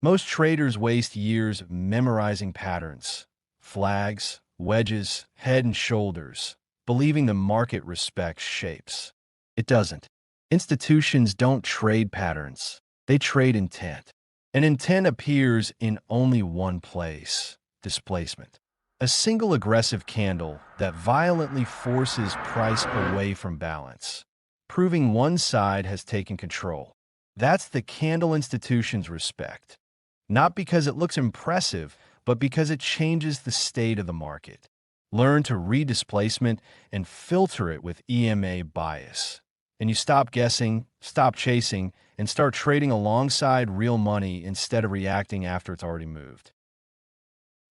Most traders waste years memorizing patterns, flags, wedges, head and shoulders, believing the market respects shapes. It doesn't. Institutions don't trade patterns. They trade intent. And intent appears in only one place: displacement. A single aggressive candle that violently forces price away from balance, proving one side has taken control. That's the candle institutions respect. Not because it looks impressive, but because it changes the state of the market. Learn to read displacement and filter it with EMA bias. And you stop guessing, stop chasing, and start trading alongside real money instead of reacting after it's already moved.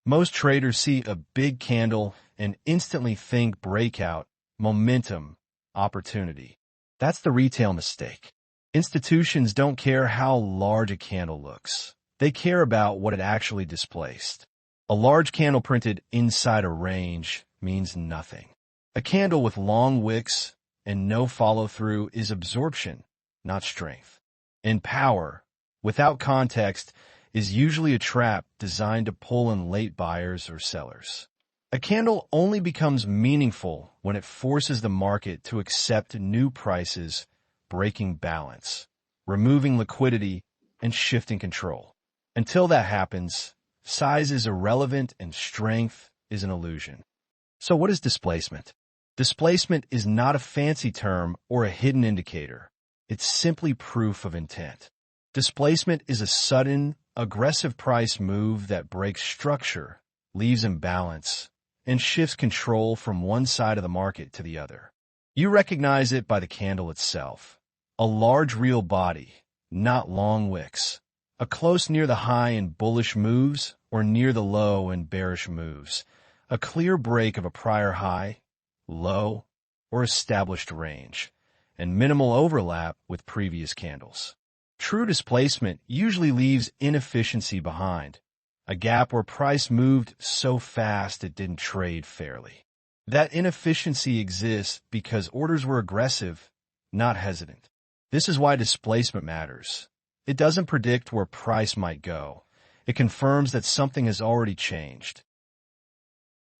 Most traders see a big candle and instantly think breakout, momentum, opportunity. That's the retail mistake. Institutions don't care how large a candle looks. They care about what it actually displaced. A large candle printed inside a range means nothing. A candle with long wicks and no follow-through is absorption, not strength. And power, without context, is usually a trap designed to pull in late buyers or sellers. A candle only becomes meaningful when it forces the market to accept new prices, breaking balance, removing liquidity, and shifting control. Until that happens, size is irrelevant and strength is an illusion. So what is displacement? Displacement is not a fancy term or a hidden indicator. It's simply proof of intent. Displacement is a sudden, aggressive price move that breaks structure, leaves imbalance, and shifts control from one side of the market to the other. You recognize it by the candle itself. A large real body, not long wicks. A close near the high in bullish moves or near the low in bearish moves. A clear break of a prior high, low, or established range, and minimal overlap with previous candles. True displacement usually leaves inefficiency behind, a gap where price moved so fast it didn't trade fairly. That inefficiency exists because orders were aggressive, not hesitant. This is why displacement matters. It doesn't predict where price might go. It confirms that something has already changed.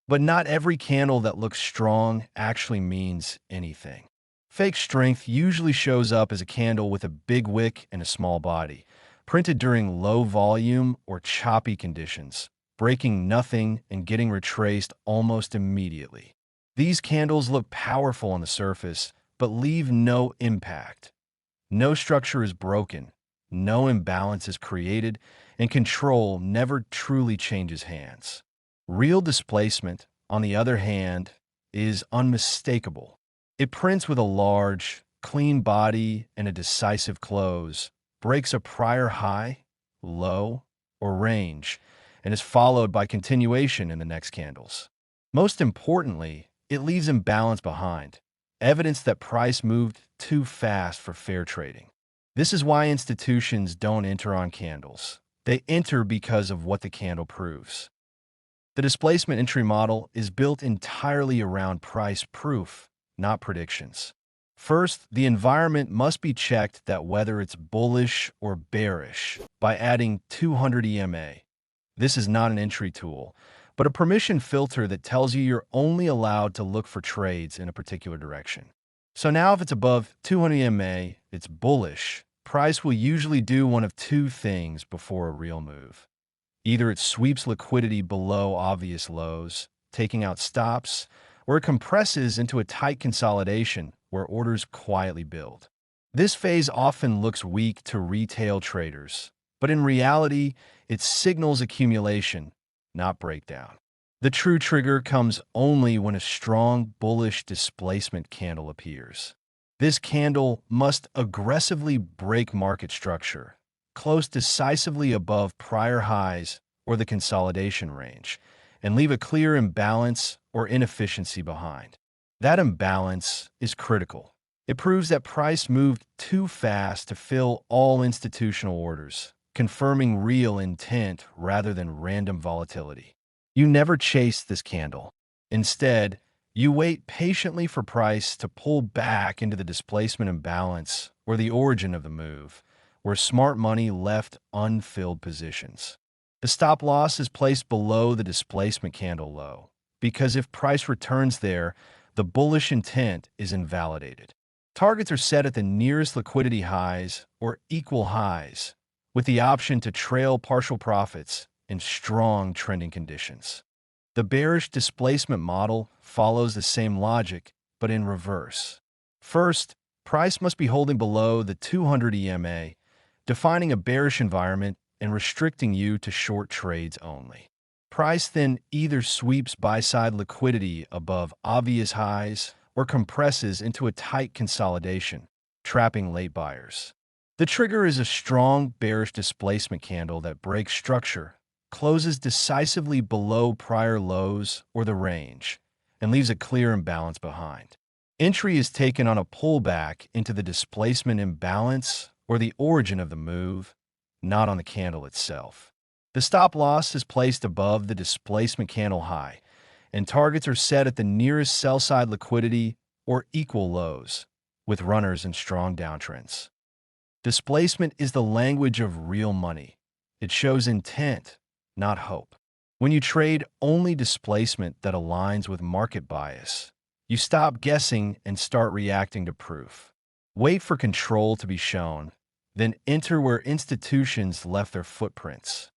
But not every candle that looks strong actually means anything. Fake strength usually shows up as a candle with a big wick and a small body, printed during low volume or choppy conditions, breaking nothing and getting retraced almost immediately. These candles look powerful on the surface, but leave no impact. No structure is broken, no imbalance is created, and control never truly changes hands. Real displacement, on the other hand, is unmistakable. It prints with a large, clean body and a decisive close, breaks a prior high, low, or range, and is followed by continuation in the next candles. Most importantly, it leaves imbalance behind, evidence that price moved too fast for fair trading. This is why institutions don't enter on candles. They enter because of what the candle proves. The displacement entry model is built entirely around price proof, not predictions. First, the environment must be checked that whether it's bullish or bearish by adding 200 EMA. This is not an entry tool, but a permission filter that tells you you're only allowed to look for trades in a particular direction. So now if it's above 200 EMA, it's bullish. Price will usually do one of two things before a real move. Either it sweeps liquidity below obvious lows, taking out stops, or it compresses into a tight consolidation where orders quietly build. This phase often looks weak to retail traders, but in reality, it signals accumulation, not breakdown. The true trigger comes only when a strong bullish displacement candle appears. This candle must aggressively break market structure, close decisively above prior highs or the consolidation range, and leave a clear imbalance or inefficiency behind. That imbalance is critical. It proves that price moved too fast to fill all institutional orders, confirming real intent rather than random volatility. You never chase this candle. Instead, you wait patiently for price to pull back into the displacement imbalance or the origin of the move, where smart money left unfilled positions. The stop loss is placed below the displacement candle low, because if price returns there, the bullish intent is invalidated. Targets are set at the nearest liquidity highs or equal highs, with the option to trail partial profits in strong trending conditions. The bearish displacement model follows the same logic, but in reverse. First, price must be holding below the 200 EMA, defining a bearish environment and restricting you to short trades only. Price then either sweeps buy-side liquidity above obvious highs or compresses into a tight consolidation, trapping late buyers. The trigger is a strong bearish displacement candle that breaks structure, closes decisively below prior lows or the range, and leaves a clear imbalance behind. Entry is taken on a pullback into the displacement imbalance or the origin of the move, not on the candle itself. The stop loss is placed above the displacement candle high, and targets are set at the nearest sell-side liquidity or equal lows, with runners and strong downtrends. Displacement is the language of real money. It shows intent, not hope. When you trade only displacement that aligns with market bias, you stop guessing and start reacting to proof. Wait for control to be shown, then enter where institutions left their footprints.